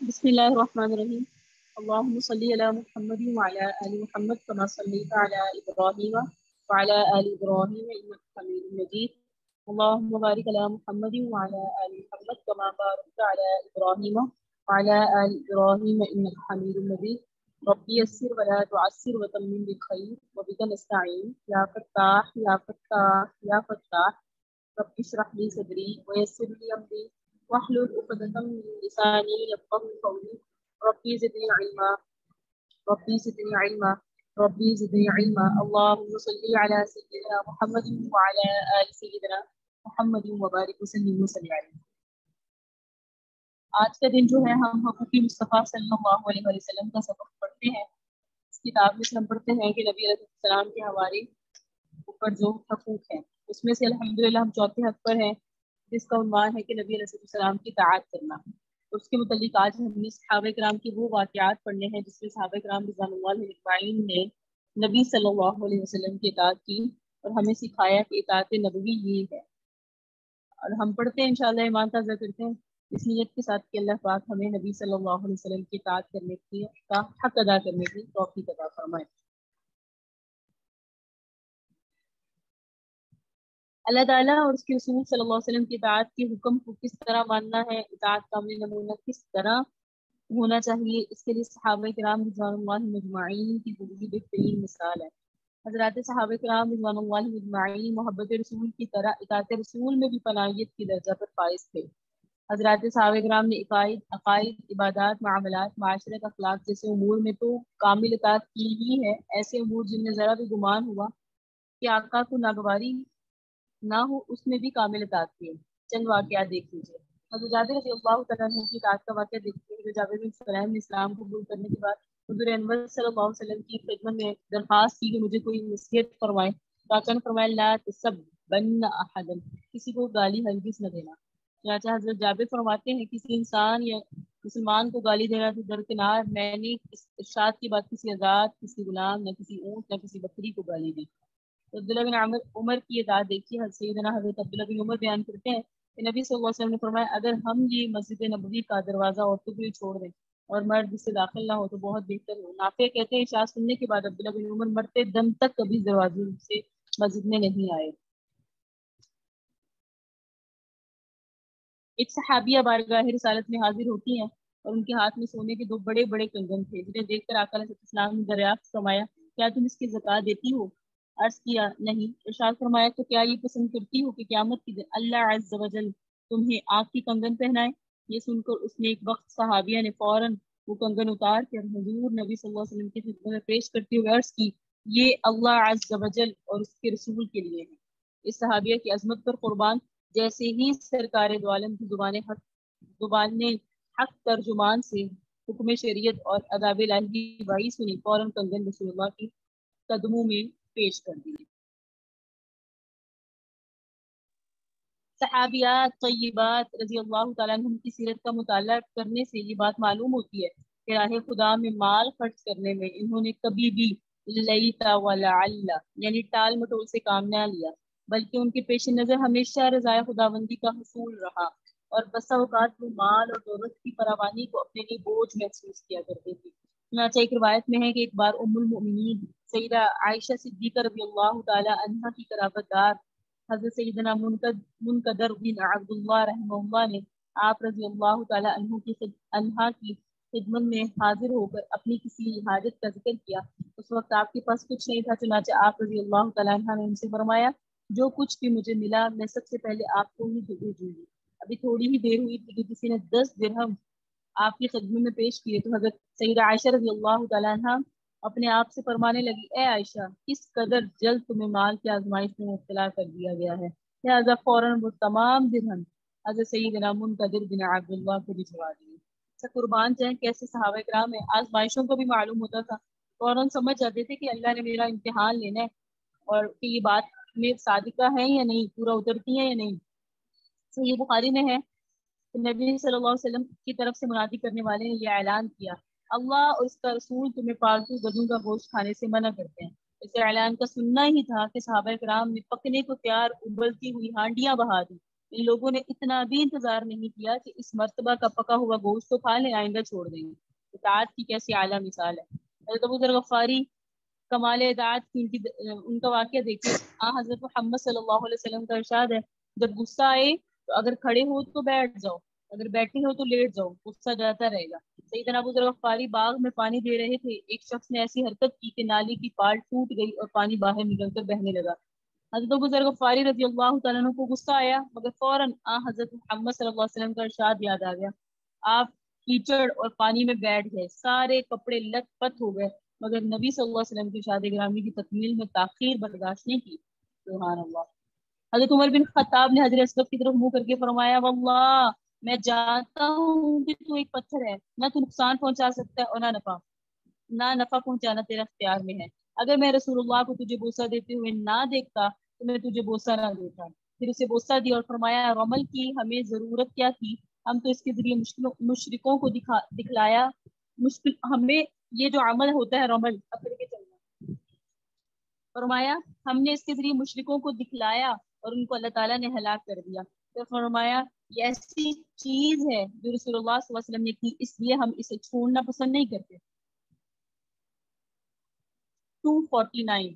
بسم الله الرحمن الرحيم. اللهم صل على محمد وعلى آل محمد كما صليت على إبراهيم وعلى آل إبراهيم إنك حميد مجيد. اللهم بارك على محمد وعلى آل محمد كما باركت على إبراهيم وعلى آل إبراهيم إنك حميد مجيد. ربي يسر ولا تعسر وتمم بالخير وبك نستعين يا فتاح يا فتاح يا فتاح. ربي اشرح لي صدري ويسر لي أمري واحلل عقدة من لساني يفقهوا قولي. ربي زدني علما ربي زدني علما ربي زدني علما. اللهم صل على سيدنا محمد وعلى آل سيدنا محمد وبارك وسلم وسلم عليه. آج کا دن جو ہے ہم حقوقی مصطفیٰ صلی اللہ علیہ وسلم کا سبق پڑھتے ہیں. اس کتاب میں سے ہم پڑھتے ہیں کہ نبی علیہ السلام کے ہمارے اوپر جو حقوق ہیں اس میں سے الحمدللہ ہم چوتھے حق پر ہیں جس کا عنوان ہے کہ نبی علیہ السلام کی اطاعت کرنا. اس کے متعلق آج ہم نے صحابہ کرام کی وہ واقعات پڑھنے ہیں جس میں صحابہ کرام رضوان اللہ علیہم اجمعین نے نبی صلی اللہ علیہ وسلم کی اطاعت کی اور ہمیں سکھایا کہ اطاعت نبوی یہ ہے. اور ہم پڑھتے ہیں انشاءاللہ ایمان تازہ کرتے ہیں اس نیت کے ساتھ کہ اللہ پاک ہمیں نبی صلی اللہ علیہ وسلم کی اطاعت کرنے کی کا حق ادا کرنے کی توفیق عطا فرمائے. اللہ تعالیٰ اور اس کے رسول صلی اللہ علیہ وسلم کی اطاعت کے حکم کو کس طرح ماننا ہے، اطاعت کا عملی نمونہ کس طرح ہونا چاہیے، اس کے لیے صحابہ کرام رضوان اللہ مجمعین کی زندگی بہترین مثال ہے. حضرات صحابہ کرام رضوان اللہ مجمعین محبت رسول کی طرح اطاعت رسول میں بھی پناہیت کی درجہ پر فائز تھے. حضرات صحابہ کرام نے عقائد، عبادات، معاملات، معاشرت، اخلاق جیسے امور میں تو کامل اطاعت کی ہی ہے. ایسے امور جن میں ذرا بھی گمان ہوا کہ آقا کو ناگواری نہ ہو اس میں بھی کامل اطاعت کی. چند واقعات دیکھ لیجیے. حضرت جابر رضی اللہ تعالیٰ عنہ کی اطاعت کا واقعہ دیکھتے ہیں. جابر بن سلیم نے اسلام قبول کرنے کے بعد حضور انور صلی اللہ علیہ وسلم کی خدمت میں درخواست کی کہ مجھے کوئی نصیحت فرمائے. آقا نے فرمایا لا تسبن احدا، کسی کو گالی ہرگز نہ دینا. چنانچہ حضرت جابر فرماتے ہیں کسی انسان یا مسلمان کو گالی دینا تو درکنار میں نے اس ارشاد کی بات کسی آزاد، کسی غلام، نہ کسی اونٹ، نہ کسی بکری کو گالی دی. عبداللہ بن عمر کی اطاعت دیکھیے. سیدنا حضرت عبداللہ بن عمر بیان کرتے ہیں کہ نبی صلی اللہ علیہ وسلم نے فرمایا اگر ہم یہ مسجد نبوی کا دروازہ عورتوں کے لیے چھوڑ دیں اور مرد اس سے داخل نہ ہو تو بہت بہتر ہو. نافع کہتے ہیں ارشاد سننے کے بعد عبداللہ بن عمر مرتے دم تک کبھی دروازے سے مسجد میں نہیں آئے. ایک صحابیہ بارگاہ رسالت میں حاضر ہوتی ہیں اور ان کے ہاتھ میں سونے کے 2 بڑے بڑے کنگن تھے جنہیں دیکھ کر آقا علیہ السلام نے دریافت فرمایا کیا تم اس کی زکوٰۃ دیتی ہو؟ عرض کیا نہیں. ارشاد فرمایا تو کیا یہ پسند کرتی ہو کہ قیامت کے دن اللہ عز و جل تمہیں آنکھ کی کنگن پہنائے؟ یہ سن کر اس نے ایک وقت صحابیہ نے فوراً وہ کنگن اتار کر حضور نبی صلی اللہ علیہ وسلم کی خدمت میں پیش کرتے ہوئے عرض کی یہ اللہ عز و جل اور اس کے رسول کے لیے ہے. اس صحابیہ کی عظمت پر قربان جیسے ہی سرکار دو عالم کی زبان حق ترجمان سے حکم شریعت اور آداب الہی وائی سنی فوراً کنگن رسول اللہ کی قدموں میں پیش کر دی. صحابیات طیبات رضی اللہ تعالیٰ عنہم کی سیرت کا مطالعہ کرنے سے یہ بات معلوم ہوتی ہے کہ راہ خدا میں مال خرچ کرنے میں انہوں نے کبھی بھی لیتا ولعل یعنی ٹال مٹول سے کام نہ لیا، بلکہ ان کے پیش نظر ہمیشہ رضا خداوندی کا حصول رہا اور بسا اوقات وہ مال اور دولت کی فراوانی کو اپنے لیے بوجھ محسوس کیا کرتے تھے. چنانچہ ایک روایت میں ہے کہ ایک بار ام المؤمنین سیدہ عائشہ صدیقہ رضی اللہ تعالی عنہا کی قرابت دار حضرت سیدنا منقدر بن عبداللہ رحمہ اللہ نے آپ رضی اللہ تعالی عنہا کی خدمت میں حاضر ہو کر اپنی کسی حاجت کا ذکر کیا. اس وقت آپ کے پاس کچھ نہیں تھا. چنانچہ آپ رضی اللہ تعالی عنہ نے ان سے فرمایا جو کچھ بھی مجھے ملا میں سب سے پہلے آپ کو ہی بھیجوں گی. ابھی تھوڑی ہی دیر ہوئی تھی کہ کسی نے 10 درہم آپ کی خدمت میں پیش کیے تو حضرت سیدہ عائشہ رضی اللہ تعالی عنہ اپنے آپ سے فرمانے لگی اے عائشہ کس قدر جلد تمہیں مال کی آزمائش میں مبتلا کر دیا گیا ہے. لہذا فوراً وہ تمام درہم حضرت سیدنا منقدر بن عبداللہ کو بھجوا دیے. قربان جائیں کیسے صحابہ کرام ہیں. آزمائشوں کو بھی معلوم ہوتا تھا، فوراً سمجھ جاتے تھے کہ اللہ نے میرا امتحان لینا ہے اور کہ یہ بات میں صادقہ ہے یا نہیں، پورا اترتی ہے یا نہیں. صحیح بخاری میں ہے کہ نبی صلی اللہ علیہ وسلم کی طرف سے منادی کرنے والے نے یہ اعلان کیا اللہ اور اس کا رسول تمہیں پالتو گدوں کا گوشت کھانے سے منع کرتے ہیں. اس اعلان کا سننا ہی تھا کہ صحابہ کرام نے پکنے کو تیار ابلتی ہوئی ہانڈیاں بہا دی ان لوگوں نے اتنا بھی انتظار نہیں کیا کہ اس مرتبہ کا پکا ہوا گوشت تو کھا لیں، آئندہ چھوڑ دیں گے۔ اطاعت کی کیسی اعلیٰ مثال ہے۔ حضرت ابو ذر غفاری کمال اطاعت کی ان کا واقعہ دیکھیے۔ حضرت محمد صلی اللہ علیہ وسلم کا ارشاد ہے، جب غصہ آئے تو اگر کھڑے ہو تو بیٹھ جاؤ، اگر بیٹھے ہو تو لیٹ جاؤ، غصہ جاتا رہے گا۔ سیدنا ابو ذر غفاری باغ میں پانی دے رہے تھے، ایک شخص نے ایسی حرکت کی کہ نالی کی پال ٹوٹ گئی اور پانی باہر نکل کر بہنے لگا۔ حضرت ابو ذر غفاری رضی اللہ تعالیٰ عنہ کو غصہ آیا، مگر فوراً حضرت محمد صلی اللہ علیہ وسلم کا ارشاد یاد آ گیا۔ آپ کیچڑ اور پانی میں بیٹھ گئے، سارے کپڑے لت پت ہو گئے، مگر نبی صلی اللہ علیہ وسلم کی ارشاد گرامی کی تکمیل میں تاخیر برداشت نہیں کی۔ سبحان اللہ۔ حضرت عمر بن خطاب نے حضرت اسود کی طرف منہ کر کے فرمایا، واللہ میں جانتا ہوں کہ تو ایک پتھر ہے، نہ تو نقصان پہنچا سکتا ہے اور نہ نفع پہنچانا تیرا اختیار میں ہے۔ اگر میں رسول اللہ کو تجھے بوسہ دیتے ہوئے نہ دیکھتا تو میں تجھے بوسہ نہ دیتا۔ پھر اسے بوسہ دیا اور فرمایا، رمل کی ہمیں ضرورت کیا تھی، ہم تو اس کے ذریعے مشرکوں کو دکھلایا ہمیں یہ جو عمل ہوتا ہے رمل اپنے کے چلنا، فرمایا ہم نے اس کے ذریعے مشرکوں کو دکھلایا اور ان کو اللہ تعالیٰ نے ہلاک کر دیا۔ تو فرمایا یہ ایسی چیز ہے جو رسول اللہ صلی اللہ علیہ وسلم نے کی، اس لیے ہم اسے چھوڑنا پسند نہیں کرتے۔ 249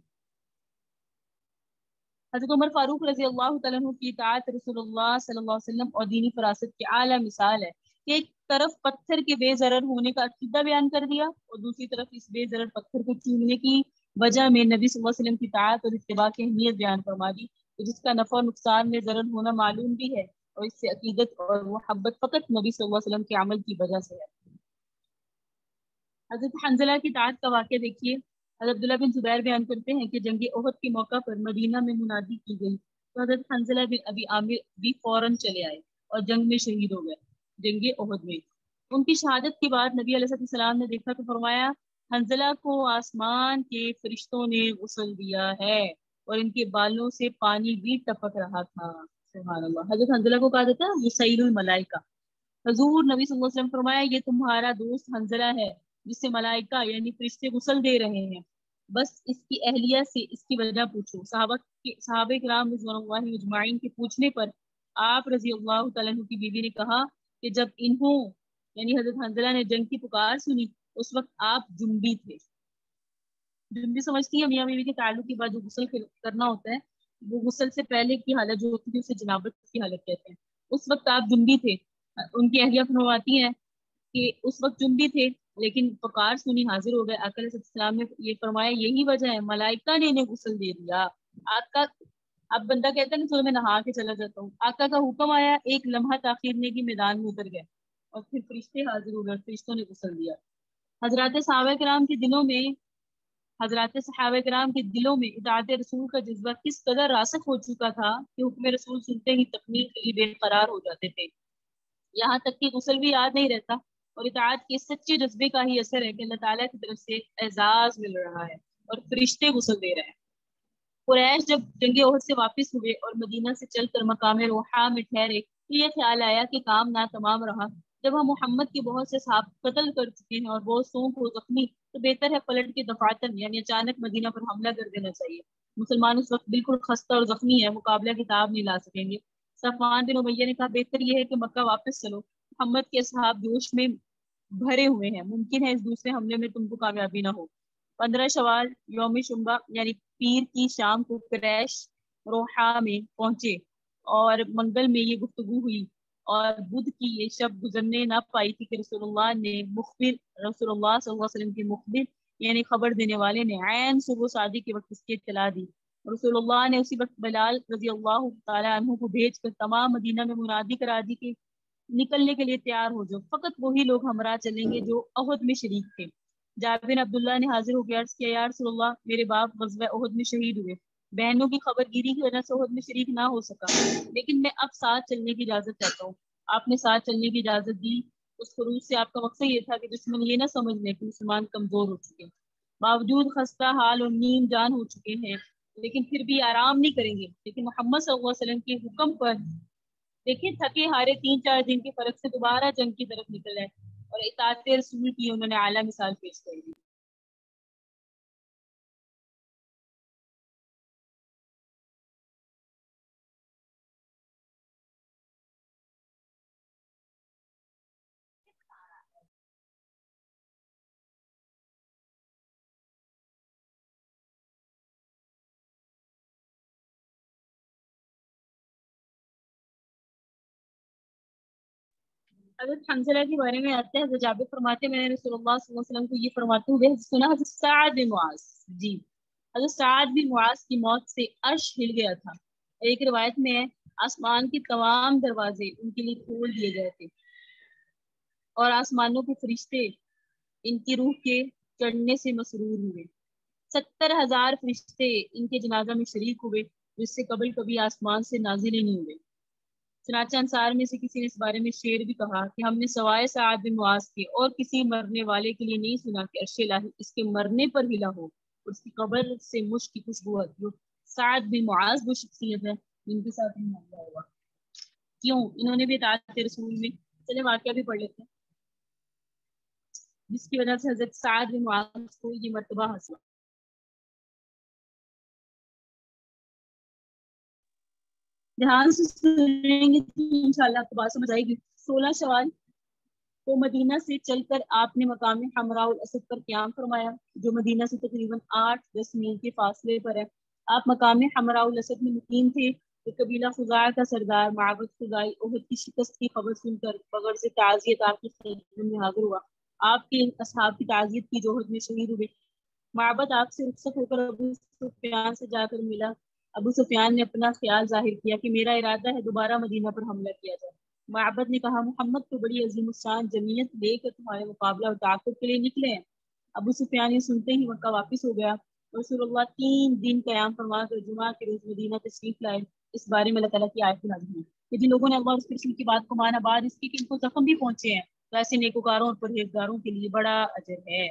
حضرت عمر فاروق رضی اللہ تعالیٰ عنہ کی اطاعت رسول اللہ صلی اللہ علیہ وسلم اور دینی فراست کی اعلیٰ مثال ہے کہ ایک طرف پتھر کے بے ضرر ہونے کا عقیدہ بیان کر دیا اور دوسری طرف اس بے ضرر پتھر کو چومنے کی وجہ میں نبی صلی اللہ علیہ وسلم کی اطاعت اور اتباع کی اہمیت بیان فرما دی، جس کا نفع اور نقصان میں ضرر ہونا معلوم بھی ہے، اور اس سے عقیدت اور محبت فقط نبی صلی اللہ علیہ وسلم کے عمل کی وجہ سے ہے۔ حضرت حنزلہ کی اطاعت کا واقعہ دیکھیے۔ حضرت عبداللہ بن زبیر بیان کرتے ہیں کہ جنگ احد کے موقع پر مدینہ میں منادی کی گئی تو حضرت حنزلہ بن ابی عامر بھی فوراً چلے آئے اور جنگ میں شہید ہو گئے۔ جنگ احد میں ان کی شہادت کے بعد نبی علیہ السلام نے دیکھا تو فرمایا، حنزلہ کو آسمان کے فرشتوں نے غسل دیا ہے اور ان کے بالوں سے پانی بھی ٹپک رہا تھا۔ سبحان اللہ۔ حضرت حنزلہ کو کہا جاتا ہے یسیل الملائکہ۔ حضور نبی صلی اللہ علیہ وسلم فرمایا، یہ تمہارا دوست حنزلہ ہے جس سے ملائکہ یعنی فرشتے غسل دے رہے ہیں، بس اس کی اہلیہ سے اس کی وجہ پوچھو۔ صحابہ کرام رضوان اللہ اجمعین کے پوچھنے پر آپ رضی اللہ تعالیٰ عنہ کی بیوی نے کہا کہ جب انہوں یعنی حضرت حنزلہ نے جنگ کی پکار سنی اس وقت آپ جنبی تھے۔ جنبی سمجھتی ہیں میاں بیوی کے تعلق کے بعد جو غسل کرنا ہوتا ہے، وہ غسل سے پہلے کی حالت جو ہوتی ہے اسے جنابت کی حالت کہتے ہیں۔ اس وقت آپ جنبی تھے۔ ان کی اہلیہ فرماتی ہیں کہ اس وقت جنبی تھے لیکن پکار سنی حاضر ہو گئے۔ آقا علیہ السلام نے یہ فرمایا یہی وجہ ہے، ملائکہ نے انہیں غسل دے دیا۔ آقا اب بندہ کہتا ہے کہ چلو میں نہا کے چلا جاتا ہوں، آقا کا حکم آیا، ایک لمحہ تاخیر نے کی میدان میں اتر گئے اور پھر فرشتے حاضر ہو گئے، فرشتوں نے غسل دیا۔ حضرات صحابہ کرام کے دلوں میں اطاعت رسول کا جذبہ کس قدر راسخ ہو چکا تھا کہ حکم رسول سنتے ہی تکمیل کے لیے بے قرار ہو جاتے تھے، یہاں تک کہ غسل بھی یاد نہیں رہتا۔ اور اطاعت کے سچے جذبے کا ہی اثر ہے کہ اللہ تعالیٰ کی طرف سے اعزاز مل رہا ہے اور فرشتے غسل دے رہے ہیں۔ قریش جب جنگ احد سے واپس ہوئے اور مدینہ سے چل کر مقام روحا میں ٹھہرے تو یہ خیال آیا کہ کام ناتمام رہا۔ جب ہم محمد کے بہت سے صحاب قتل کر چکے ہیں اور بہت سو کو زخمی، تو بہتر ہے پلٹ کے دفاتن یعنی اچانک مدینہ پر حملہ کر دینا چاہیے۔ مسلمان اس وقت بالکل خستہ اور زخمی ہے، مقابلہ کتاب نہیں لا سکیں گے۔ صفوان بن امیہ نے کہا بہتر یہ ہے کہ مکہ واپس چلو، محمد کے اصحاب جوش میں بھرے ہوئے ہیں، ممکن ہے اس دوسرے حملے میں تم کو کامیابی نہ ہو۔ 15 شوال یوم شنبہ یعنی پیر کی شام کو قریش روحا میں پہنچے اور منگل میں یہ گفتگو ہوئی اور بدھ کی یہ شب گزرنے نہ پائی تھی کہ رسول اللہ صلی اللہ علیہ وسلم کے مخبر یعنی خبر دینے والے نے عین صبح شادی کے وقت اس کی اطلاع دی۔ رسول اللہ نے اسی وقت بلال رضی اللہ تعالیٰ عنہ کو بھیج کر تمام مدینہ میں منادی کرا دی کہ نکلنے کے لیے تیار ہو جاؤ، فقط وہی لوگ ہمراہ چلیں گے جو احد میں شریک تھے۔ جابر بن عبداللہ نے حاضر ہو کے عرض کیا، یا رسول اللہ میرے باپ غزوہ احد میں شہید ہوئے، بہنوں کی خبر گیری کی وجہ سے احد میں شریک نہ ہو سکا، لیکن میں اب ساتھ چلنے کی اجازت چاہتا ہوں۔ آپ نے ساتھ چلنے کی اجازت دی۔ اس خروج سے آپ کا مقصد یہ تھا کہ دشمن یہ نہ سمجھ لیں کہ مسلمان کمزور ہو چکے، باوجود خستہ حال اور نیم جان ہو چکے ہیں لیکن پھر بھی آرام نہیں کریں گے، لیکن محمد صلی اللہ علیہ وسلم کے حکم پر دیکھیں تھکے ہارے 3-4 دن کے فرق سے دوبارہ جنگ کی طرف نکل آئے اور اطاعت رسول کی انہوں نے اعلیٰ مثال پیش کر دی۔ حضرت حنزلہ کے بارے میں آتا ہے، حضرت جابر فرماتے ہیں میں نے رسول اللہ صلی اللہ علیہ وسلم کو یہ فرماتے ہوئے سنا، حضرت سعد بن معاذ، جی حضرت سعد بن معاذ کی موت سے عرش ہل گیا تھا۔ ایک روایت میں ہے آسمان کے تمام دروازے ان کے لیے کھول دیے گئے تھے اور آسمانوں کے فرشتے ان کی روح کے چڑھنے سے مسرور ہوئے۔ 70,000 فرشتے ان کے جنازہ میں شریک ہوئے جس سے قبل کبھی آسمان سے نازل ہی نہیں ہوئے۔ چنانچہ انصار میں سے کسی نے اس بارے میں شعر بھی کہا کہ ہم نے سوائے سعد بن معاذ کے اور کسی مرنے والے کے لیے نہیں سنا کہ عرش الہی اس کے مرنے پر ہلا ہو اور اس کی قبر سے مشک کی خوشبو آتی ہو۔ سعد بن معاذ وہ شخصیت ہے جن کے ساتھ نہیں معاملہ ہوا، کیوں؟ انہوں نے بھی اطاعت رسول میں، چلے واقعہ بھی پڑھ لیتے ہیں، جس کی وجہ سے حضرت سعد بن معاذ کو یہ مرتبہ حاصل۔ دھیان سے سنیں گے تو انشاءاللہ آپ کو بات سمجھ آئے گی۔ 16 شوال کو مدینہ سے چل کر آپ نے مقام حمراء الاسد پر قیام فرمایا جو مدینہ سے تقریباً 8-10 میل کے فاصلے پر ہے۔ آپ مقام حمراء الاسد میں مقیم تھے کہ قبیلہ خزاعہ کا سردار معبد خزاعی احد کی شکست کی خبر سن کر بغرض تعزیت آپ کی خدمت میں حاضر ہوا۔ آپ کے اصحاب کی تعزیت کی جو احد میں شہید ہوئے۔ معبد آپ سے رخصت ہو کر ابو سفیان سے جا کر ملا۔ ابو سفیان نے اپنا خیال ظاہر کیا کہ میرا ارادہ ہے دوبارہ مدینہ پر حملہ کیا جائے۔ معبد نے کہا محمد تو بڑی عظیم الشان جمعیت لے کر تمہارے مقابلہ اور تعاقب کے لیے نکلے ہیں۔ ابو سفیان یہ سنتے ہی مکہ واپس ہو گیا۔ رسول اللہ 3 دن قیام فرما کر جمعہ کے روز مدینہ تشریف لائے۔ اس بارے میں اللہ تعالیٰ کی آیت نازل ہوئی کہ جن لوگوں نے اللہ اور اس کے رسول کی بات کو مانا بعد اس کی کہ ان کو زخم بھی پہنچے ہیں تو ایسے نیکوکاروں اور پرہیزگاروں کے لیے بڑا اجر ہے۔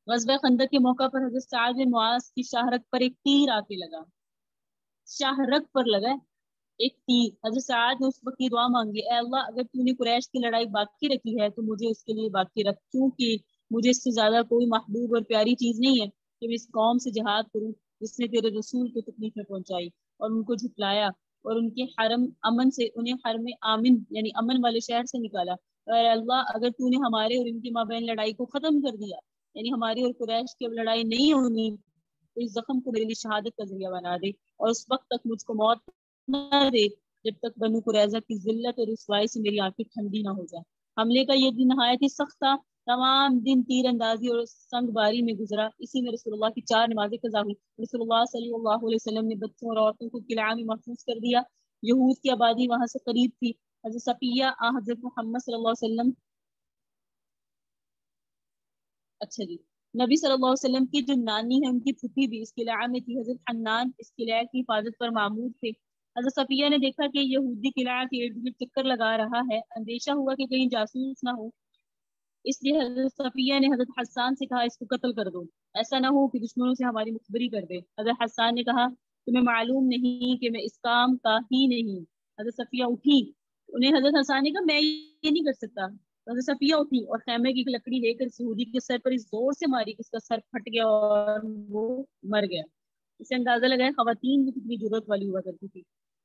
غزوہ خندق کے موقع پر حضرت سعد بن معاذ کی شاہرگ پر ایک تیر آ کے لگا، شاہرگ پر لگا ایک تیر۔ حضرت سعد نے اس وقت کی دعا مانگی، اے اللہ اگر تو نے قریش کی لڑائی باقی رکھی ہے تو مجھے اس کے لیے باقی رکھ، کیونکہ مجھے اس سے زیادہ کوئی محبوب اور پیاری چیز نہیں ہے کہ میں اس قوم سے جہاد کروں جس نے تیرے رسول کو تکلیفیں پہنچائی اور ان کو جھٹلایا اور ان کے حرم امن سے انہیں حرم آمن یعنی امن والے شہر سے نکالا۔ اے اللہ اگر تو نے ہمارے اور ان کے مابین لڑائی کو ختم کر دیا یعنی ہماری اور قریش کی اب لڑائی نہیں ہونی تو اس زخم کو میرے لیے شہادت کا ذریعہ بنا دے اور اس وقت تک مجھ کو موت نہ دے جب تک بنو قریظہ کی ذلت اور رسوائی سے میری آنکھیں ٹھنڈی نہ ہو جائیں۔ حملے کا یہ دن نہایت ہی سخت تھا، تمام دن تیر اندازی اور سنگ باری میں گزرا۔ اسی میں رسول اللہ کی 4 نمازیں قضا ہوئی۔ رسول اللہ صلی اللہ علیہ وسلم نے بچوں اور عورتوں کو قلعہ میں محفوظ کر دیا۔ یہود کی آبادی وہاں سے قریب تھی۔ حضرت صفیہ حضرت محمد صلی اللہ علیہ وسلم اچھا جی نبی صلی اللہ علیہ وسلم کی جو نانی ہے ان کی پھوپھی بھی اس قلعہ میں تھی۔ حضرت حنان اس قلعہ کی حفاظت پر مامور تھے۔ حضرت صفیہ نے دیکھا کہ یہودی قلعہ کے ارد گرد چکر لگا رہا ہے، اندیشہ ہوا کہ کہیں جاسوس نہ ہو، اس لیے حضرت صفیہ نے حضرت حسان سے کہا اس کو قتل کر دو، ایسا نہ ہو کہ دشمنوں سے ہماری مخبری کر دے۔ حضرت حسان نے کہا تمہیں معلوم نہیں کہ میں اس کام کا ہی نہیں۔ حضرت صفیہ اٹھی، انہیں حضرت حسان نے کہا میں یہ نہیں کر سکتا۔ حضرت صفیہ اٹھی اور خیمے کی لکڑی لے کر یہودی کے سر پر اس زور سے ماری کہ اس کا سر پھٹ گیا اور وہ مر گیا۔ اسے اندازہ لگایا خواتین بھی کتنی ضرورت والی ہوا کرتی تھی۔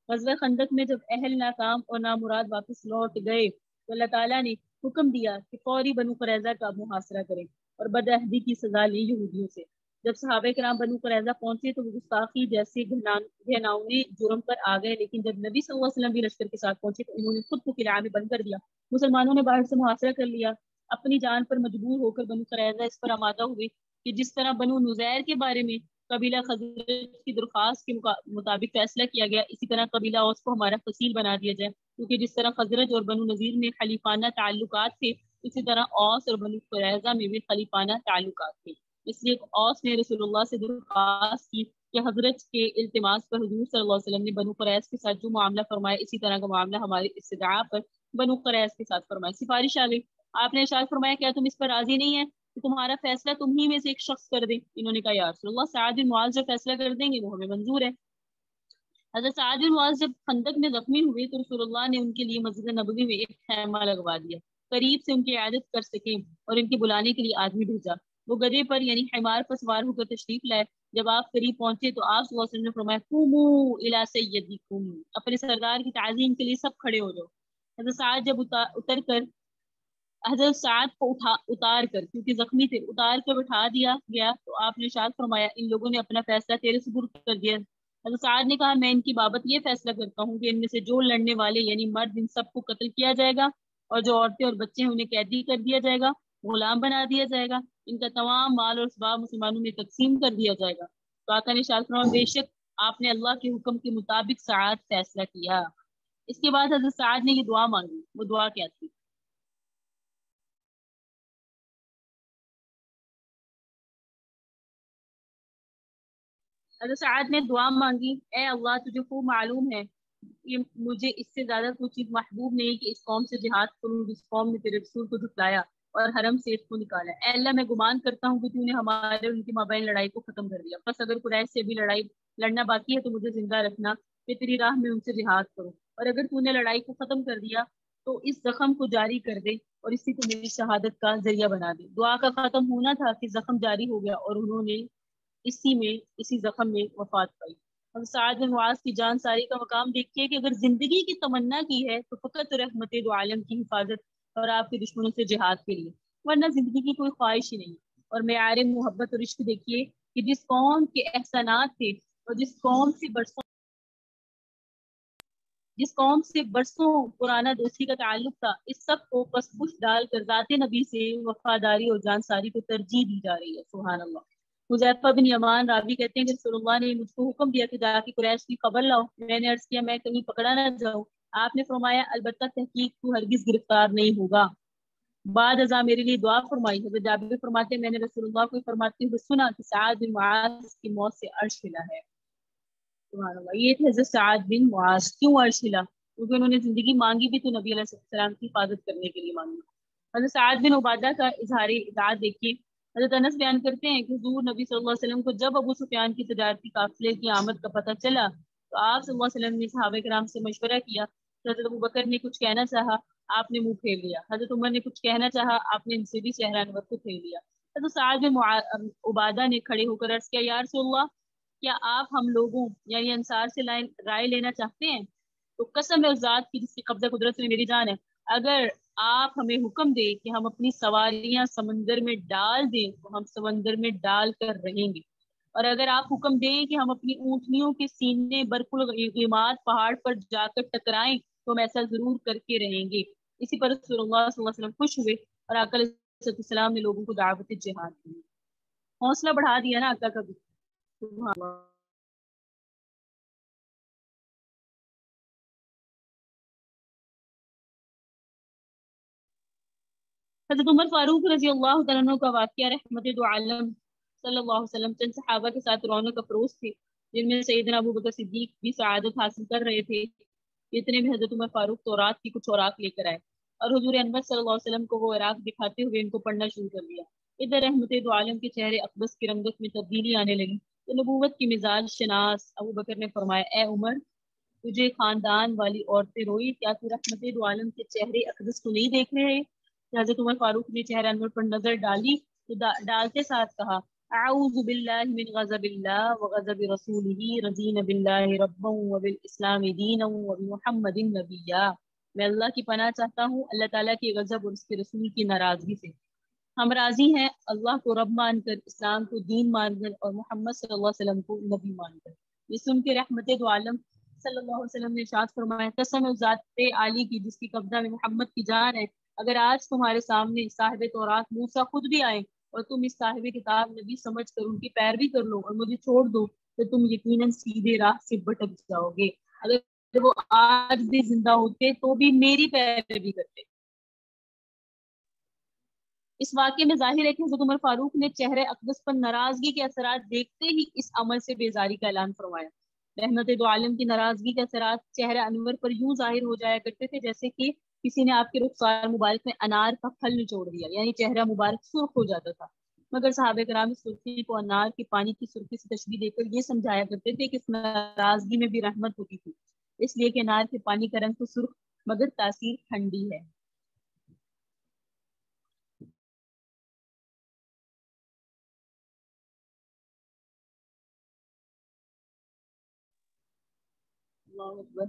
غزوہ خندق میں جب اہل ناکام اور نامراد واپس لوٹ گئے تو اللہ تعالیٰ نے حکم دیا کہ فوری بنو قریظہ کا محاصرہ کریں اور بدعہدی کی سزا لی یہودیوں سے۔ جب صحابہ کرام بنو قریظہ پہنچے تو وہ گستاخی جیسے گھناؤنے جرم پر آ گئے، لیکن جب نبی صلی اللہ علیہ وسلم بھی لشکر کے ساتھ پہنچے تو انہوں نے خود کو قلعہ میں بند کر دیا۔ مسلمانوں نے باہر سے محاصرہ کر لیا۔ اپنی جان پر مجبور ہو کر بنو قریظہ اس پر آمادہ ہوئے کہ جس طرح بنو نذیر کے بارے میں قبیلہ خزرج کی درخواست کے مطابق فیصلہ کیا گیا، اسی طرح قبیلہ اوس کو ہمارا فصیل بنا دیا جائے، کیونکہ جس طرح خزرج اور بنو نذیر میں خلیفانہ تعلقات تھے اسی طرح اوس اور بنو قریظہ میں بھی خلیفانہ تعلقات تھے۔ اس لیے اوس نے رسول اللہ سے درخواست کی کہ حضرت کے التماس پر حضور صلی اللہ علیہ وسلم نے بنو قریظ کے ساتھ جو معاملہ فرمایا اسی طرح کا معاملہ ہماری استدعاء پر بنو قریظ کے ساتھ فرمایا۔ سفارش آ گئی، آپ نے ارشاد فرمایا کیا تم اس پر راضی نہیں ہیں کہ تمہارا فیصلہ تم ہی میں سے ایک شخص کر دے؟ انہوں نے کہا یا رسول اللہ سعد بن معاذ جو فیصلہ کر دیں گے وہ ہمیں منظور ہے۔ حضرت سعد بن معاذ جب خندق میں زخمی ہوئے تو رسول اللہ نے ان کے لیے مسجد نبوی میں ایک خیمہ لگوا دیا، قریب سے ان کی عیادت کر سکیں، اور ان کے بلانے کے لیے آدمی بھیجا۔ وہ گدھے پر یعنی حمار پر سوار ہو کر تشریف لائے۔ جب آپ قریب پہنچے تو آپ صلی اللہ علیہ وسلم نے فرمایا قوموا الی سیدکم، اپنے سردار کی تعظیم کے لیے سب کھڑے ہو جاؤ۔ حضرت سعد جب اتر کر حضرت سعد کو اتار کر کیونکہ زخمی تھے اتار کر بٹھا دیا گیا تو آپ نے ارشاد فرمایا ان لوگوں نے اپنا فیصلہ تیرے سپرد کر دیا۔ حضرت سعد نے کہا میں ان کی بابت یہ فیصلہ کرتا ہوں کہ ان میں سے جو لڑنے والے یعنی مرد ان سب کو قتل کیا جائے گا اور جو عورتیں اور بچے ہیں انہیں قیدی کر دیا جائے گا، غلام بنا دیا جائے گا، ان کا تمام مال اور اسباب مسلمانوں میں تقسیم کر دیا جائے گا۔ تو آقا نے ارشاد فرمایا بے شک آپ نے اللہ کے حکم کے مطابق سعاد فیصلہ کیا۔ اس کے بعد حضرت سعد نے یہ دعا مانگی، وہ دعا کیا تھی؟ حضرت سعد نے دعا مانگی، اے اللہ تجھے خوب معلوم ہے یہ مجھے اس سے زیادہ کوئی چیز محبوب نہیں کہ اس قوم سے جہاد کروں جس قوم نے تیرے رسول کو جھٹلایا اور حرم سے اس کو نکالا۔ اے اللہ میں گمان کرتا ہوں کہ تو نے ہمارے اور ان کے مابین لڑائی کو ختم کر دیا، بس اگر قریش سے بھی لڑائی لڑنا باقی ہے تو مجھے زندہ رکھنا کہ تیری راہ میں ان سے جہاد کروں، اور اگر تو نے لڑائی کو ختم کر دیا تو اس زخم کو جاری کر دے اور اسی کو میری شہادت کا ذریعہ بنا دے۔ دعا کا ختم ہونا تھا کہ زخم جاری ہو گیا اور انہوں نے اسی زخم میں وفات پائی۔ اور سعد بن معاذ کی جان ساری کا مقام دیکھیے کہ اگر زندگی کی تمنا کی ہے تو فقط رحمت دو عالم کی حفاظت اور آپ کے دشمنوں سے جہاد کے لیے، ورنہ زندگی کی کوئی خواہش ہی نہیں۔ اور معیار محبت اور عشق دیکھیے کہ جس قوم کے احسانات تھے اور جس قوم سے برسوں پرانا دوستی کا تعلق تھا، اس سب کو پس پش ڈال کر ذات نبی سے وفاداری اور جانساری کو ترجیح دی جا رہی ہے۔ سبحان اللہ۔ حذیفہ بن یمان راوی کہتے ہیں کہ رسول اللہ نے مجھ کو حکم دیا کہ جا کے قریش کی خبر لاؤ۔ میں نے عرض کیا میں کہیں پکڑا نہ جاؤں۔ آپ نے فرمایا البتہ تحقیق تو ہرگز گرفتار نہیں ہوگا۔ بعد ازاں میرے لیے دعا فرمائی۔ حضرت جابر فرماتے ہیں میں نے رسول اللہ کو فرماتے ہوئے سنا کہ سعد بن معاذ کی موت سے عرش ہلا ہے۔ سبحان اللہ۔ یہ تھے حضرت سعد بن معاذ۔ کیوں عرش ہلا؟ کیونکہ انہوں نے زندگی مانگی بھی تو نبی علیہ السلام کی حفاظت کرنے کے لیے مانگی۔ حضرت سعد بن عبادہ کا اظہار اطاعت دیکھیے۔ حضرت انس بیان کرتے ہیں کہ حضور نبی صلی اللہ علیہ وسلم کو جب ابو سفیان کی تجارتی قافلے کی آمد کا پتہ چلا تو آپ صلی اللہ علیہ وسلم نے صحابہ کرام سے مشورہ کیا۔ حضرت ابو بکر نے کچھ کہنا چاہا، آپ نے منہ پھیر لیا۔ حضرت عمر نے کچھ کہنا چاہا، آپ نے ان سے بھی چہرہ انور کو پھیر لیا۔ حضرت سعد بن عبادہ نے کھڑے ہو کر عرض کیا یا رسول اللہ کیا آپ ہم لوگوں یعنی انصار سے رائے لینا چاہتے ہیں؟ تو قسم ہے اس ذات کی جس کی قبضہ قدرت میں میری جان ہے، اگر آپ ہمیں حکم دیں کہ ہم اپنی سواریاں سمندر میں ڈال دیں تو ہم سمندر میں ڈال کر رہیں گے، اور اگر آپ حکم دیں کہ ہم اپنی اونٹنیوں کے سینے برکل غیمات پہاڑ پر جا کر ٹکرائیں تو ہم ایسا ضرور کر کے رہیں گے۔ اسی پر رسول اللہ صلی اللہ علیہ وسلم خوش ہوئے اور آقا علیہ السلام نے لوگوں کو دعوت جہاد دی۔ حوصلہ بڑھا دیا نا آقا کا بھی۔ سبحان اللہ۔ حضرت عمر فاروق رضی اللہ تعالیٰ عنہ کا واقعہ رحمت دو عالم صلی اللہ علیہ وسلم چند صحابہ کے ساتھ رونق افروز تھے، جن میں سیدنا ابو بکر صدیق بھی سعادت حاصل کر رہے تھے۔ اتنے میں حضرت عمر فاروق تورات کی کچھ اوراق لے کر آئے اور حضور انور صلی اللہ علیہ وسلم کو وہ اوراق دکھاتے ہوئے ان کو پڑھنا شروع کر دیا۔ ادھر رحمت دو عالم کے چہرے اقدس کی رنگت میں تبدیلی آنے لگی تو نبوت کی مزاج شناس ابو بکر نے فرمایا اے عمر تجھے خاندان والی عورتیں روئی، کیا تو رحمت دو عالم کے چہرے اقدس کو نہیں دیکھ رہے؟ حضرت عمر فاروق نے چہرہ انور پر نظر ڈالی تو ڈالتے ساتھ کہا اعوذ باللہ من غضب اللہ وغضب رسولہ رضین باللہ ربا وبالاسلام دینا وبمحمد نبیا۔ میں اللہ کی پناہ چاہتا ہوں اللہ تعالیٰ کے غضب اور اس کے رسول کی ناراضگی سے۔ ہم راضی ہیں اللہ کو رب مان کر، اسلام کو دین مان کر اور محمد صلی اللہ علیہ وسلم کو نبی مان کر۔ یہ سن کے رحمت دو عالم صلی اللہ علیہ وسلم نے ارشاد فرمایا قسم ذات عالی کی جس کی قبضہ میں محمد کی جان ہے، اگر آج تمہارے سامنے صاحب تورات موسیٰ خود بھی آئے اور تم اس صاحب کتاب نبی سمجھ کر ان کی پیروی کر لو اور مجھے چھوڑ دو تو تم یقیناً سیدھے راہ سے بھٹک جاؤ گے۔ اگر وہ آج بھی زندہ ہوتے تو بھی میری پیروی کرتے۔ اس واقعے میں ظاہر ہے کہ حضرت عمر فاروق نے چہرے اقدس پر ناراضگی کے اثرات دیکھتے ہی اس عمل سے بیزاری کا اعلان فرمایا۔ رحمت دو عالم کی ناراضگی کے اثرات چہرہ انور پر یوں ظاہر ہو جایا کرتے تھے جیسے کہ کسی نے آپ کے رخسار مبارک میں انار کا پھل نچوڑ دیا، یعنی چہرہ مبارک سرخ ہو جاتا تھا۔ مگر صحابہ کرام اس سرخی کو انار کے پانی کی سرخی سے تشبیہ دے کر یہ سمجھایا کرتے تھے کہ اس ناراضگی میں بھی رحمت ہوتی تھی، اس لیے کہ انار کے پانی کا رنگ تو سرخ مگر تاثیر ٹھنڈی ہے۔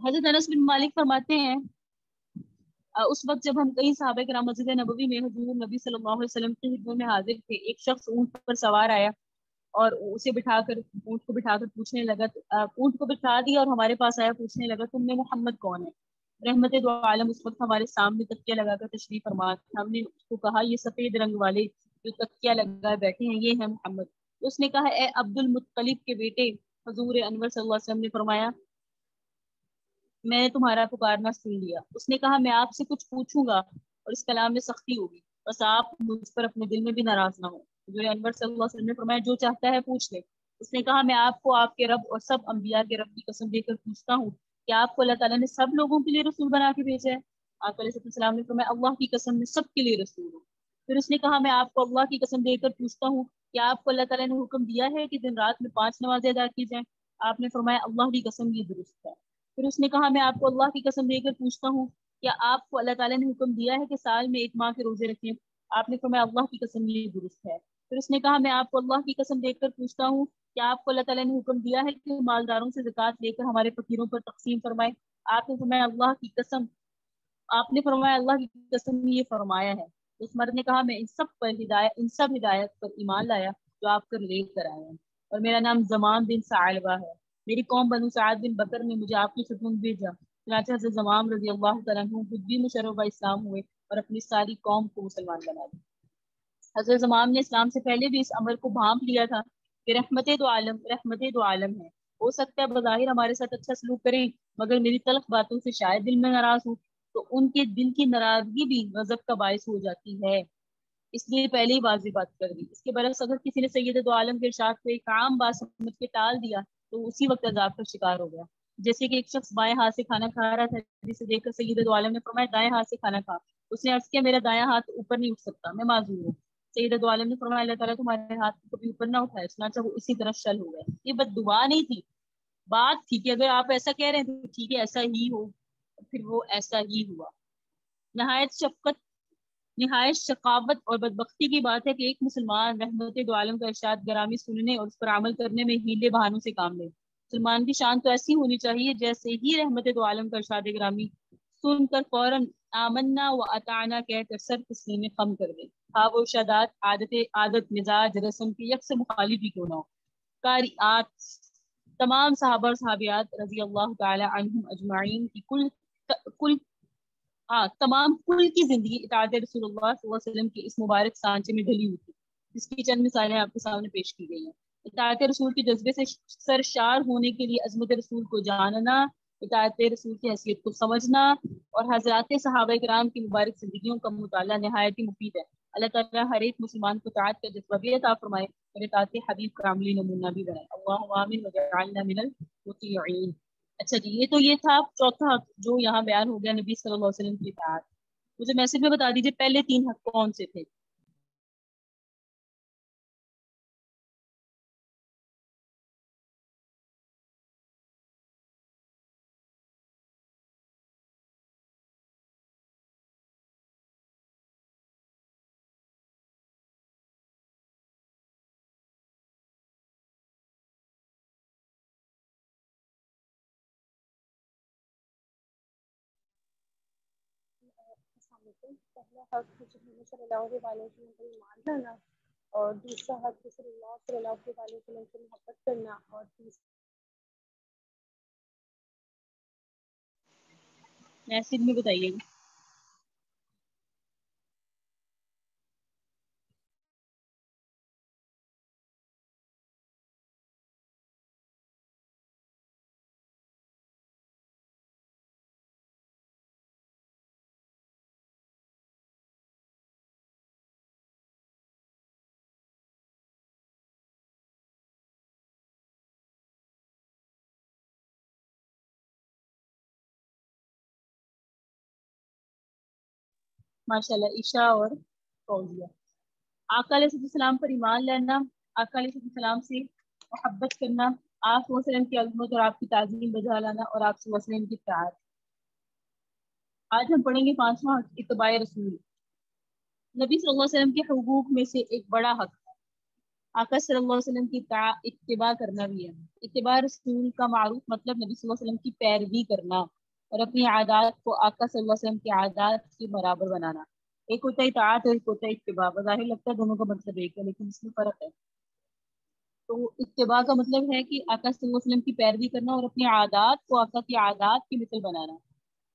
حضرت انس بن مالک فرماتے ہیں اس وقت جب ہم کئی صحابہ کرام مسجد نبوی میں حضور نبی صلی اللہ علیہ وسلم کی خدمت میں حاضر تھے، ایک شخص اونٹ پر سوار آیا اور اسے بٹھا کر اونٹ کو بٹھا کر پوچھنے لگا، اونٹ کو بٹھا دیا اور ہمارے پاس آیا، پوچھنے لگا تم میں محمد کون ہے؟ رحمت دو عالم اس وقت ہمارے سامنے تکیہ لگا کر تشریف فرما تھے. ہم نے اس کو کہا یہ سفید رنگ والے جو تکیہ لگا بیٹھے ہیں یہ ہیں محمد. اس نے کہا اے عبد المطلب کے بیٹے. حضور انور صلی اللہ علیہ وسلم نے فرمایا میں نے تمہارا پکارنا سن لیا. اس نے کہا میں آپ سے کچھ پوچھوں گا اور اس کلام میں سختی ہوگی, بس آپ مجھ پر اپنے دل میں بھی ناراض نہ ہو. حضور انور صلی اللہ علیہ وسلم نے فرمایا جو چاہتا ہے پوچھ لے. اس نے کہا میں آپ کو آپ کے رب اور سب انبیاء کے رب کی قسم دے کر پوچھتا ہوں کہ آپ کو اللہ تعالیٰ نے سب لوگوں کے لیے رسول بنا کے بھیجا ہے؟ آپ علیہ السلام نے فرمایا اللہ کی قسم میں سب کے لیے رسول ہوں. پھر اس نے کہا میں آپ کو اللہ کی قسم دے کر پوچھتا ہوں کہ آپ کو اللہ تعالیٰ نے حکم دیا ہے کہ دن رات میں 5 نمازیں ادا کی جائیں؟ آپ نے فرمایا اللہ کی قسم یہ درست ہے. پھر اس نے کہا میں آپ کو اللہ کی قسم دے کر پوچھتا ہوں کیا آپ کو اللہ تعالیٰ نے حکم دیا ہے کہ سال میں 1 ماہ کے روزے رکھیں؟ آپ نے فرمایا اللہ کی قسم یہ درست ہے. پھر اس نے کہا میں آپ کو اللہ کی قسم دے کر پوچھتا ہوں کیا آپ کو اللہ تعالیٰ نے حکم دیا ہے کہ مالداروں سے زکوٰۃ لے کر ہمارے فقیروں پر تقسیم فرمائے؟ آپ نے فرمایا اللہ کی قسم آپ نے فرمایا اللہ کی قسم یہ فرمایا ہے. اس مرد نے کہا میں ان سب ہدایت پر ایمان لایا جو آپ کر لے کر آئے ہیں, اور میرا نام زمان بن ثعلبہ ہے. میری قوم بنو سعد بن بکر نے مجھے آپ کی خدمت میں بھیجا. چنانچہ حضرت زمام رضی اللہ تعالیٰ عنہ خود بھی مشرف اسلام ہوئے اور اپنی ساری قوم کو مسلمان بنا دیا. حضرت زمام نے اسلام سے پہلے بھی اس امر کو بھانپ لیا تھا کہ رحمت دو عالم ہے. ہو سکتا ہے بظاہر ہمارے ساتھ اچھا سلوک کریں مگر میری تلخ باتوں سے شاید دل میں ناراض ہوں, تو ان کے دل کی ناراضگی بھی غضب کا باعث ہو جاتی ہے, اس لیے پہلے ہی واضح بات کر دی. اس کے برعکس اگر کسی نے سید دو عالم کے ارشاد کو ایک عام بات سمجھ کے ٹال دیا تو اسی وقت عذاب کا شکار ہو گیا. جیسے کہ ایک شخص بائیں ہاتھ سے کھانا کھا رہا تھا, جسے دیکھ کر سید دو عالم نے فرمایا دائیں ہاتھ سے کھانا کھا. اس نے عرض کیا میرا دایاں ہاتھ اوپر نہیں اٹھ سکتا, میں معذور ہوں. سید دو عالم نے فرمایا اللہ تعالیٰ تمہارے ہاتھ کو کبھی اوپر نہ اٹھائے. چنانچہ وہ اسی طرح شل ہو گئے. یہ بد دعا نہیں تھی, بات تھی کہ اگر آپ ایسا کہہ رہے ہیں تو ٹھیک ہے ایسا ہی ہو. پھر وہ ایسا ہی ہوا. نہایت شقاوت اور بدبختی کی بات ہے کہ ایک مسلمان رحمت دو عالم کا ارشاد گرامی سننے اور اس پر عمل کرنے میں ہیلے بہانوں سے کام لے. مسلمان کی شان تو ایسی ہونی چاہیے جیسے ہی رحمت دو عالم کا ارشاد گرامی سن کر فوراً آمنا و اطعنا کہہ کر سر تسلیم خم کر دے. ہاں وہ ارشادات عادت مزاج رسم کی یک سے مخالف ہی کیوں نہ ہو. قاریات تمام صحابہ اور صحابیات رضی اللہ تعالی عنہم اجمعین کی تمام کل کی زندگی اطاعت رسول اللہ صلی اللہ علیہ وسلم کے اس مبارک سانچے میں ڈلی ہوئی تھی, جس کی چند مثالیں آپ کے سامنے پیش کی گئی ہیں. اطاعت رسول کے جذبے سے سرشار ہونے کے لیے عظمت رسول کو جاننا, اطاعت رسول کی حیثیت کو سمجھنا اور حضرات صحابہ کرام کی مبارک زندگیوں کا مطالعہ نہایت ہی مفید ہے. اللہ تعالیٰ ہر ایک مسلمان کو اطاعت کا جذبہ بھی عطا فرمائے اور اطاعت حبیب کا عملی نمونہ بھی بنائے. اللہم آمین وجعلنا من المطیعین. اچھا جی, یہ تھا چوتھا حق جو یہاں بیان ہو گیا نبی صلی اللہ علیہ وسلم کی اطاعت. مجھے میسج میں بتا دیجیے پہلے 3 حق کون سے تھے؟ پہلا حق محمد صلی اللہ علیہ وسلم پر ایمان لانا, اور دوسرا حق رسول اللہ صلی اللہ علیہ وسلم سے محبت کرنا, اور میسج میں بتائیے گا. ماشاء اللہ عشاء اور فوزیہ. آقا علیہ السلام پر ایمان لانا, آقا علیہ السلام سے محبت کرنا, آپ صلی اللہ علیہ وسلم کی عظمت اور آپ کی تعظیم بجا لانا, اور آپ صلی اللہ علیہ وسلم کی اطاعت. آج ہم پڑھیں گے 5واں حق اتباع رسول. نبی صلی اللہ علیہ وسلم کے حقوق میں سے ایک بڑا حق آقا صلی اللہ علیہ وسلم کی اتباع کرنا بھی ہے. اتباع رسول کا معروف مطلب نبی صلی اللہ علیہ وسلم کی پیروی کرنا اور اپنی عادات کو آقا صلی اللہ علیہ وسلم کی عادات کے برابر بنانا. ایک ہوتا ہے اطاعت اور ایک ہوتا ہے اتباع. بظاہر لگتا ہے دونوں کا مطلب ایک ہے لیکن اس میں فرق ہے. تو اتباع کا مطلب ہے کہ آقا صلی اللہ علیہ وسلم کی پیروی کرنا اور اپنی عادات کو آقا کی عادات کی مثل بنانا.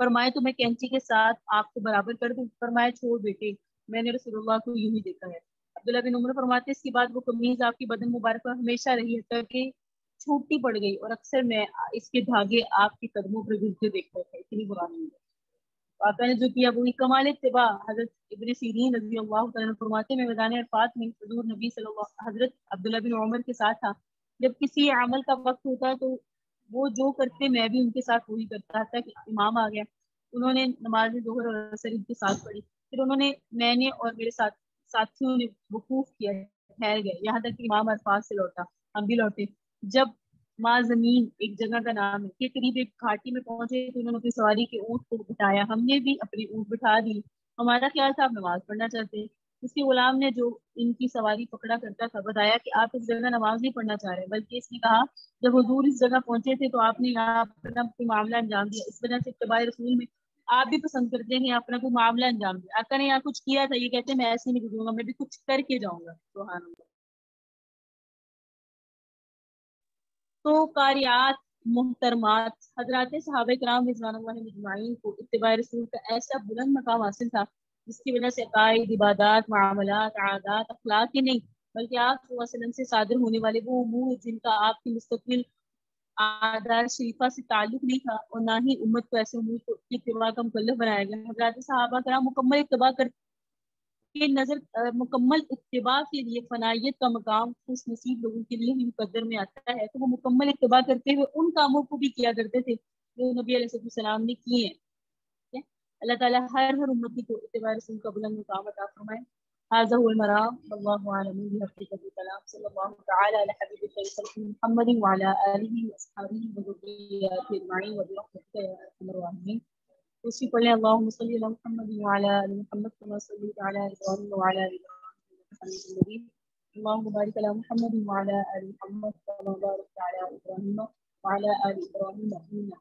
فرمائے تو میں کینچی کے ساتھ آپ کو برابر کر دوں؟ فرمایا چھوڑ بیٹے، میں نے رسول اللہ کو یوں ہی دیکھا ہے۔ عبداللہ بن عمر فرماتے اس کے بعد وہ قمیض آپ کی بدن مبارک پر ہمیشہ رہی ہے کہ چھوٹی پڑ گئی، اور اکثر میں اس کے دھاگے آپ کے قدموں پر گرتے دیکھتا تھا، اتنی پرانی ہے۔ آقا نے جو کیا وہی کمال اتباع۔ حضرت ابن سیرین رضی اللہ تعالیٰ فرماتے میں میدان عرفات میں حضور نبی صلی اللہ حضرت عبداللہ بن عمر کے ساتھ تھا، جب کسی عمل کا وقت ہوتا تو وہ جو کرتے میں بھی ان کے ساتھ وہی کرتا تھا کہ امام آ گیا، انہوں نے نماز ظہر اور عصر ان کے ساتھ پڑھی، پھر میں نے اور میرے ساتھیوں نے وقوف کیا، ٹھہر گئے یہاں تک کہ امام عرفات سے لوٹا، ہم بھی لوٹے۔ جب ماں زمین ایک جگہ کا نام ہے کے قریب ایک گھاٹی میں پہنچے تو انہوں نے اپنی سواری کے اونٹ کو بٹھایا، ہم نے بھی اپنی اونٹ بٹھا دی، ہمارا خیال تھا آپ نماز پڑھنا چاہتے ہیں۔ اس کے غلام نے جو ان کی سواری پکڑا کرتا تھا بتایا کہ آپ اس جگہ نماز نہیں پڑھنا چاہ رہے، بلکہ اس نے کہا جب حضور اس جگہ پہنچے تھے تو آپ نے یہاں اپنا کوئی معاملہ انجام دیا، اس وجہ سے اتباع رسول میں آپ بھی پسند کرتے ہیں اپنا کوئی معاملہ انجام دیا۔ آقا نے یہاں کچھ کیا تھا، یہ کہتے ہیں میں ایسے نہیں گزروں گا، میں بھی کچھ کر کے جاؤں گا۔ سبحان اللہ۔ تو قاریات محترمات حضرات صحابہ کرام رضوان اللہ اجمعین کو اتباع رسول کا ایسا بلند مقام حاصل تھا جس کی وجہ سے عقائد، عبادات، معاملات، عادات، اخلاق ہی نہیں بلکہ آپ صلی اللہ علیہ وسلم سے صادر ہونے والے وہ امور جن کا آپ کی مستقل عادات شریفہ سے تعلق نہیں تھا، اور نہ ہی امت کو ایسے امور کو اتباع کا مکلف بنایا گیا۔ حضرات صحابہ کرام مکمل اتباع کے نظر مکمل اتباع کے لیے فنائیت کا مقام خوش نصیب لوگوں کے لیے ہی مقدر میں آتا ہے، تو وہ مکمل اتباع کرتے ہوئے ان کاموں کو بھی کیا کرتے تھے جو نبی علیہ السلام نے کیے ہیں۔ اللہ تعالیٰ ہر امتی کو اتباع رسول کا بلند مقام عطا فرمائے۔ هذا هو المرام والله اعلم بحقیقت الکلام صلی اللہ تعالی علی حبیب خیر محمد وعلی آلہ واصحابہ وذریته اجمعین وبرحمتک یا ارحم الراحمین۔ اسی پڑھیں اللهم صل علی محمد وعلى ال محمد كما صليت على ابراهيم وعلى ال ابراهيم انك حميد مجيد۔ اللهم بارك على محمد وعلى ال محمد كما باركت على ابراهيم وعلى ال ابراهيم انك